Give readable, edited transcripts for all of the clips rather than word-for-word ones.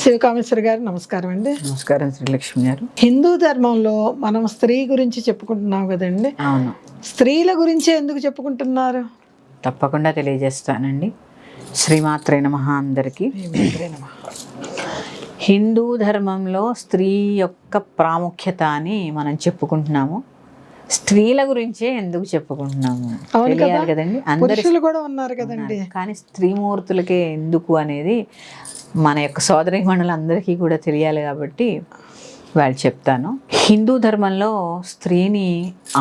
శివకామేశ్వరి గారు నమస్కారం అండి. నమస్కారం శ్రీలక్ష్మి గారు. హిందూ ధర్మంలో మనం స్త్రీ గురించి చెప్పుకుంటున్నాం కదండి. అవును, స్త్రీల గురించే ఎందుకు చెప్పుకుంటున్నారు? తప్పకుండా తెలియజేస్తానండి. శ్రీమాత్రే నమః. అందరికీ హిందూ ధర్మంలో స్త్రీ యొక్క ప్రాముఖ్యత అని మనం చెప్పుకుంటున్నాము. స్త్రీల గురించే ఎందుకు చెప్పుకుంటున్నాము తెలియాలి కదండి. పురుషులు కూడా ఉన్నారు కదండి, కానీ స్త్రీమూర్తులకే ఎందుకు అనేది మన యొక్క సోదరీమణులందరికీ కూడా తెలియాలి కాబట్టి వాళ్ళు చెప్తాను. హిందూ ధర్మంలో స్త్రీని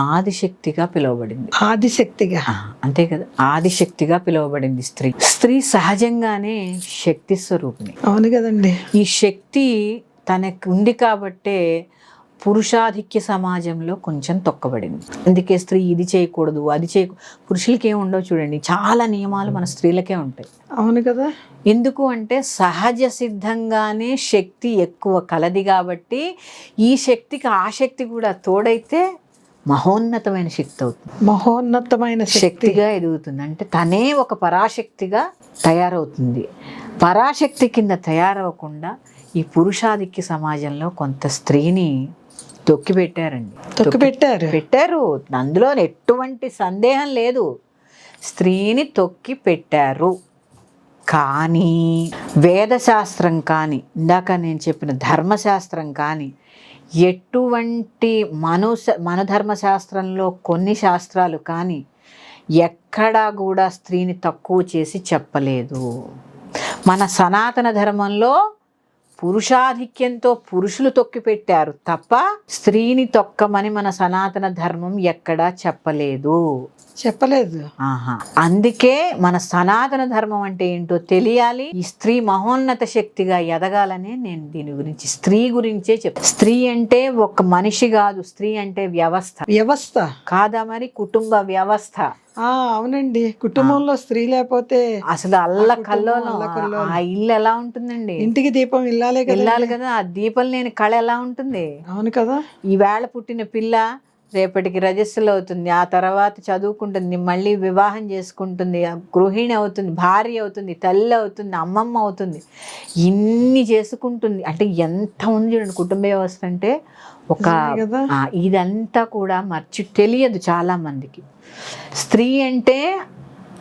ఆదిశక్తిగా పిలువబడింది. ఆదిశక్తిగా? అంతే కదా, ఆదిశక్తిగా పిలువబడింది స్త్రీ. స్త్రీ సహజంగానే శక్తి స్వరూపిణి. అవును కదండి. ఈ శక్తి తనకు ఉంది కాబట్టే పురుషాధిక్య సమాజంలో కొంచెం తొక్కబడింది. అందుకే స్త్రీ ఇది చేయకూడదు, అది పురుషులకి ఏమి ఉండవు చూడండి, చాలా నియమాలు మన స్త్రీలకే ఉంటాయి. అవును కదా. ఎందుకు అంటే సహజ సిద్ధంగానే శక్తి ఎక్కువ కలది కాబట్టి ఈ శక్తికి ఆ శక్తి కూడా తోడైతే మహోన్నతమైన శక్తి అవుతుంది, మహోన్నతమైన శక్తిగా ఎదుగుతుంది. అంటే తనే ఒక పరాశక్తిగా తయారవుతుంది. పరాశక్తి కింద తయారవకుండా ఈ పురుషాధిక్య సమాజంలో కొంత స్త్రీని పెట్టారు. అందులో ఎటువంటి సందేహం లేదు, స్త్రీని తొక్కి పెట్టారు. కానీ వేదశాస్త్రం కానీ, ఇందాక నేను చెప్పిన ధర్మశాస్త్రం కానీ, ఎటువంటి మనుధర్మశాస్త్రంలో కొన్ని శాస్త్రాలు కానీ ఎక్కడా కూడా స్త్రీని తక్కువ చేసి చెప్పలేదు. మన సనాతన ధర్మంలో పురుషాధిక్యంతో పురుషులు తొక్కి పెట్టారు తప్ప స్త్రీని తొక్కమని మన సనాతన ధర్మం ఎక్కడా చెప్పలేదు. అందుకే మన సనాతన ధర్మం అంటే ఏంటో తెలియాలి. ఈ స్త్రీ మహోన్నత శక్తిగా ఎదగాలని నేను దీని గురించి, స్త్రీ గురించే చెప్తాను. స్త్రీ అంటే ఒక మనిషి కాదు, స్త్రీ అంటే వ్యవస్థ కాదా మరి, కుటుంబ వ్యవస్థ. అవునండి, కుటుంబంలో స్త్రీ లేకపోతే అసలు అల్లకల్లోలం. ఆ ఇల్లు ఎలా ఉంటుందండి? ఇంటికి దీపం ఇల్లాలి కదా. ఆ దీపం లేని కళ ఎలా ఉంటుంది? అవును కదా. ఈవేళ పుట్టిన పిల్ల రేపటికి రజస్సులు అవుతుంది, ఆ తర్వాత చదువుకుంటుంది, మళ్ళీ వివాహం చేసుకుంటుంది, గృహిణి అవుతుంది, భార్య అవుతుంది, తల్లి అవుతుంది, అమ్మమ్మ అవుతుంది, ఇన్ని చేసుకుంటుంది. అంటే ఎంత ఉంది చూడండి కుటుంబ వ్యవస్థ అంటే. ఇదంతా కూడా తెలియదు చాలా మందికి. స్త్రీ అంటే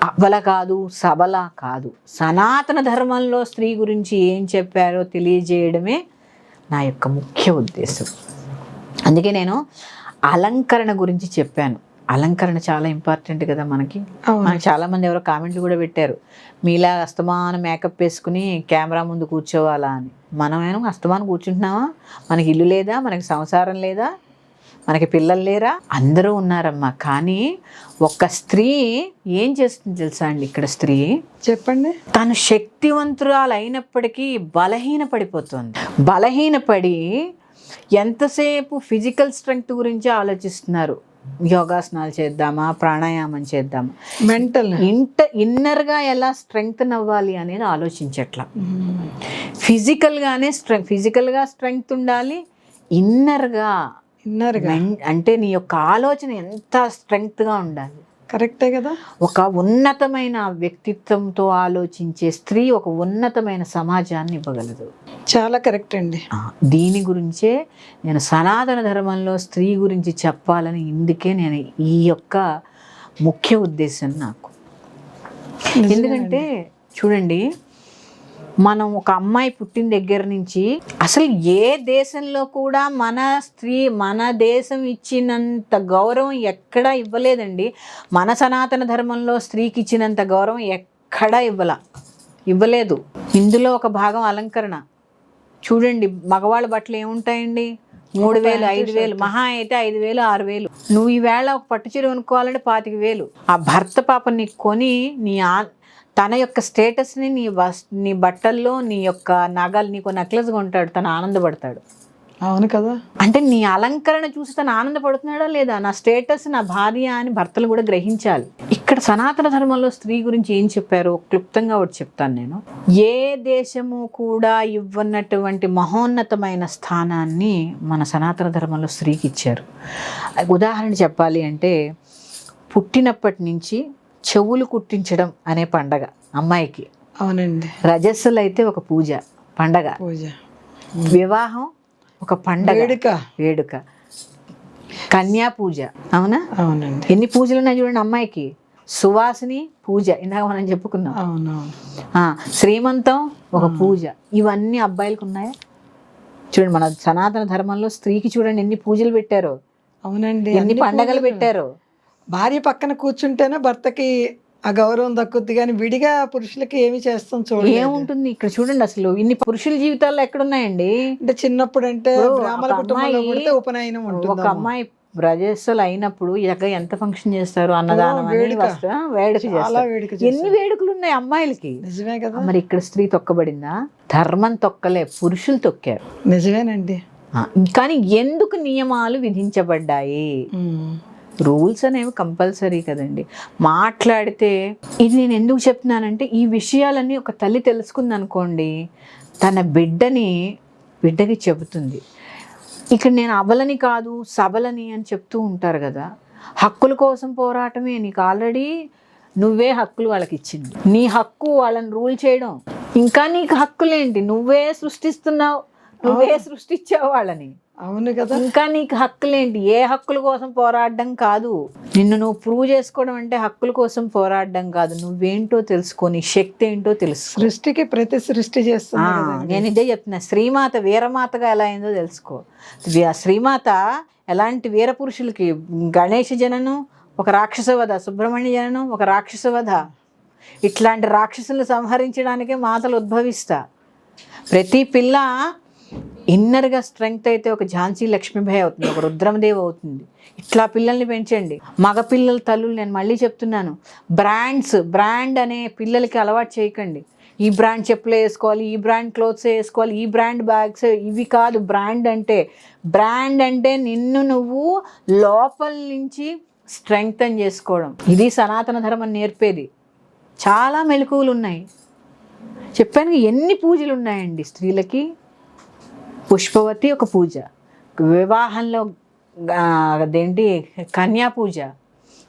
అబల కాదు, సబల కాదు. సనాతన ధర్మంలో స్త్రీ గురించి ఏం చెప్పారో తెలియజేయడమే నా యొక్క ముఖ్య ఉద్దేశం. అందుకే నేను అలంకరణ గురించి చెప్పాను. అలంకరణ చాలా ఇంపార్టెంట్ కదా మనకి. చాలా మంది ఎవరో కామెంట్లు కూడా పెట్టారు, మీలా అస్తమానం మేకప్ వేసుకుని కెమెరా ముందు కూర్చోవాలా అని. మనమేమో అస్తమానం కూర్చుంటున్నామా? మనకి ఇల్లు లేదా, మనకి సంసారం లేదా, మనకి పిల్లలు లేరా? అందరూ ఉన్నారమ్మా. కానీ ఒక స్త్రీ ఏం చేస్తుంది తెలుసా అండి? ఇక్కడ స్త్రీ చెప్పండి. తను శక్తివంతురాలు అయినప్పటికీ బలహీనపడిపోతుంది. బలహీనపడి ఎంతసేపు ఫిజికల్ స్ట్రెంగ్త్ గురించి ఆలోచిస్తున్నారు. యోగాసనాలు చేద్దామా, ప్రాణాయామం చేద్దామా, మెంటల్ ఇన్నర్గా ఎలా స్ట్రెంగ్త్ అవ్వాలి అనేది ఆలోచించట్లా. ఫిజికల్గా స్ట్రెంగ్త్ ఉండాలి, ఇన్నర్గా అంటే నీ యొక్క ఆలోచన ఎంత స్ట్రెంగ్త్గా ఉండాలి. కరెక్టే కదా. ఒక ఉన్నతమైన వ్యక్తిత్వంతో ఆలోచించే స్త్రీ ఒక ఉన్నతమైన సమాజాన్ని ఇవ్వగలదు. చాలా కరెక్ట్ అండి. దీని గురించే నేను సనాతన ధర్మంలో స్త్రీ గురించి చెప్పాలని, ఇందుకే నేను ఈ యొక్క ముఖ్య ఉద్దేశం నాకు. ఎందుకంటే చూడండి, మనం ఒక అమ్మాయి పుట్టిన దగ్గర నుంచి అసలు ఏ దేశంలో కూడా మన దేశం ఇచ్చినంత గౌరవం ఎక్కడా ఇవ్వలేదండి. మన సనాతన ధర్మంలో స్త్రీకి ఇచ్చినంత గౌరవం ఎక్కడా ఇవ్వలేదు. ఇందులో ఒక భాగం అలంకరణ. చూడండి, మగవాళ్ళ బట్టలు ఏముంటాయండి? 3000, 5000, మహా అయితే 5000, 6000. నువ్వు ఈవేళ ఒక పట్టు చీర కొనుక్కోవాలంటే 25,000. ఆ భర్త పాప నీకు కొని తన యొక్క స్టేటస్ని నీ బట్టల్లో, నీ యొక్క నగలు, నీకు నెక్లెస్ కొంటాడు, తను ఆనందపడతాడు. అవును కదా. అంటే నీ అలంకరణ చూసి తను ఆనందపడుతున్నాడా లేదా? నా స్టేటస్ నా భార్య అని భర్తలు కూడా గ్రహించాలి. ఇక్కడ సనాతన ధర్మంలో స్త్రీ గురించి ఏం చెప్పారో క్లుప్తంగా ఒకటి చెప్తాను నేను. ఏ దేశము కూడా ఇవ్వనటువంటి మహోన్నతమైన స్థానాన్ని మన సనాతన ధర్మంలో స్త్రీకి ఇచ్చారు. ఉదాహరణ చెప్పాలి అంటే, పుట్టినప్పటి నుంచి చెవులు కుట్టించడం అనే పండగ అమ్మాయికి. అవునండి. రజస్సులు అయితే ఒక పూజ, పండగ, పూజ, వివాహం ఒక పండగ, వేడుక. వేడుక, కన్యా పూజ. అవునా? అవునండి. ఎన్ని పూజలు ఉన్నాయి చూడండి అమ్మాయికి. సువాసిని పూజ, ఇందాక మనం చెప్పుకున్నాం. అవునవును. శ్రీమంతం ఒక పూజ. ఇవన్నీ అబ్బాయిలకు ఉన్నాయా? చూడండి, మన సనాతన ధర్మంలో స్త్రీకి చూడండి ఎన్ని పూజలు పెట్టారో, అవునండి. ఎన్ని పండగలు పెట్టారో. భార్య పక్కన కూర్చుంటేనే భర్తకి ఆ గౌరవం దక్కుద్ది, కానీ విడిగా పురుషులకి ఏమి చేస్తాం చూడండి. ఏముంటుంది ఇక్కడ చూడండి, అసలు ఇన్ని పురుషుల జీవితాల్లో ఎక్కడున్నాయండి? అంటే చిన్నప్పుడు అంటే ఇప్పుడు బ్రాహ్మణ ఒక కుటుంబంలో అమ్మాయి, పుడితే ఉపనయనం ఒక ఉంటుంది. అమ్మాయి ప్రజెస్సులు అయినప్పుడు ఎంత ఫంక్షన్ చేస్తారు, అన్నదానం అని వేడుక. వేడుక చాలా చేస్తారు. వేడుక ఎన్ని చేస్తారు. వేడుకలు ఉన్నాయి అమ్మాయిలకి. నిజమే కదా. మరి ఇక్కడ స్త్రీ తొక్కబడిందా? ధర్మం తొక్కలే, పురుషులు తొక్కారు. నిజమేనండి. కానీ ఎందుకు నియమాలు విధించబడ్డాయి? రూల్స్ అనేవి కంపల్సరీ కదండి. మాట్లాడితే ఇది నేను ఎందుకు చెప్తున్నానంటే, ఈ విషయాలన్నీ ఒక తల్లి తెలుసుకుంది అనుకోండి, తన బిడ్డకి చెబుతుంది. ఇక్కడ నేను అబలని కాదు సబలని అని చెప్తూ ఉంటారు కదా. హక్కుల కోసం పోరాటమే. నీకు ఆల్రెడీ నువ్వే హక్కులు వాళ్ళకి ఇచ్చింది. నీ హక్కు వాళ్ళని రూల్ చేయడం. ఇంకా నీకు హక్కులేంటి? నువ్వే సృష్టిస్తున్నావు, నువ్వే సృష్టించావు వాళ్ళని. అవును కదా. ఇంకా నీకు హక్కులేంటి? ఏ హక్కుల కోసం పోరాడడం కాదు. నిన్ను నువ్వు ప్రూవ్ చేసుకోవడం అంటే హక్కుల కోసం పోరాడడం కాదు. నువ్వేంటో తెలుసుకో, నీ శక్తి ఏంటో తెలుసు. సృష్టికి ప్రతి సృష్టి చేస్తున్నా. నేను ఇదే చెప్తున్నా. శ్రీమాత వీరమాతగా ఎలా అయిందో తెలుసుకో. శ్రీమాత ఎలాంటి వీరపురుషులకి, గణేష జననం ఒక రాక్షసవధ, సుబ్రహ్మణ్య జననం ఒక రాక్షసవధ. ఇట్లాంటి రాక్షసులను సంహరించడానికే మాతలు ఉద్భవిస్తా. ప్రతి పిల్ల ఇన్నర్గా స్ట్రెంగ్త్ అయితే ఒక ఝాన్సీ లక్ష్మీబాయి అవుతుంది, ఒక రుద్రమదేవి అవుతుంది. ఇట్లా పిల్లల్ని పెంచండి. మగపిల్లల తల్లులు, నేను మళ్ళీ చెప్తున్నాను, బ్రాండ్ అనే పిల్లలకి అలవాటు చేయకండి. ఈ బ్రాండ్ చెప్పులు వేసుకోవాలి, ఈ బ్రాండ్ క్లోత్స్ వేసుకోవాలి, ఈ బ్రాండ్ బ్యాగ్స్, ఇవి కాదు బ్రాండ్ అంటే నిన్ను నువ్వు లోపల నుంచి స్ట్రెంగ్తన్ చేసుకోవడం. ఇది సనాతన ధర్మం నేర్పేది. చాలా మెలకువలు ఉన్నాయి. చెప్పాను ఎన్ని పూజలు ఉన్నాయండి స్త్రీలకి. పుష్పవతి ఒక పూజ, వివాహంలో అదేంటి కన్యా పూజ,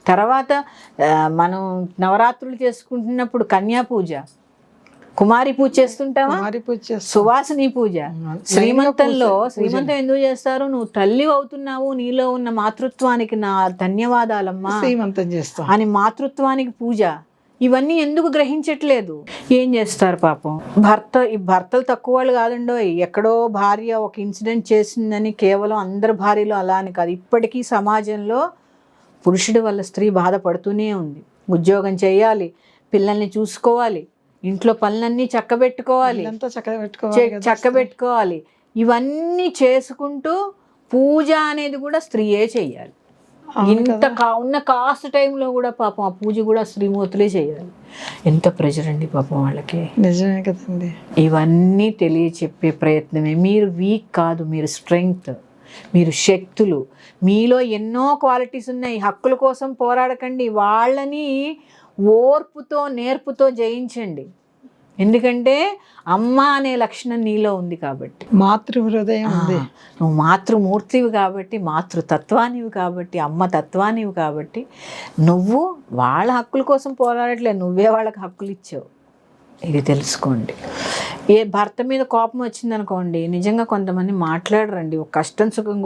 తర్వాత మనం నవరాత్రులు చేసుకుంటున్నప్పుడు కన్యా పూజ, కుమారి పూజ చేస్తుంటావా, సువాసిని పూజ. శ్రీమంతం ఎందుకు చేస్తారు? నువ్వు తల్లి అవుతున్నావు, నీలో ఉన్న మాతృత్వానికి నా ధన్యవాదాలమ్మా శ్రీమంతం చేస్తాం అని మాతృత్వానికి పూజ. ఇవన్నీ ఎందుకు గ్రహించట్లేదు? ఏం చేస్తారు పాపం. భర్తలు తక్కువ వాళ్ళు కాదండో. ఎక్కడో భార్య ఒక ఇన్సిడెంట్ చేసిందని కేవలం అందరి భార్యలు అలా అని కాదు. ఇప్పటికీ సమాజంలో పురుషుడి వల్ల స్త్రీ బాధపడుతూనే ఉంది. ఉద్యోగం చేయాలి, పిల్లల్ని చూసుకోవాలి, ఇంట్లో పనులన్నీ చక్కబెట్టుకోవాలి. ఇవన్నీ చేసుకుంటూ పూజ అనేది కూడా స్త్రీయే చేయాలి. ఉన్న కాస్ట్ టైంలో కూడా పాపం ఆ పూజ కూడా స్త్రీమూర్తులే చేయాలి. ఎంత ప్రెషర్ అండి పాపం వాళ్ళకి. నిజమే కదండి. ఇవన్నీ తెలియచెప్పే ప్రయత్నమే. మీరు వీక్ కాదు, మీరు స్ట్రెంగ్త్, మీరు శక్తులు. మీలో ఎన్నో క్వాలిటీస్ ఉన్నాయి. హక్కుల కోసం పోరాడకండి, వాళ్ళని ఓర్పుతో నేర్పుతో జయించండి. ఎందుకంటే అమ్మ అనే లక్షణం నీలో ఉంది కాబట్టి, మాతృ హృదయం ఉంది. నువ్వు మాతృమూర్తివి కాబట్టి, మాతృతత్వానివి కాబట్టి, అమ్మ తత్వానివి కాబట్టి నువ్వు వాళ్ళ హక్కుల కోసం పోరాడట్లేదు, నువ్వే వాళ్ళకి హక్కులు ఇచ్చావు. ఇది తెలుసుకోండి. ఏ భర్త మీద కోపం వచ్చిందనుకోండి, నిజంగా కొంతమంది మాట్లాడరండి. ఒక కష్టం సుఖం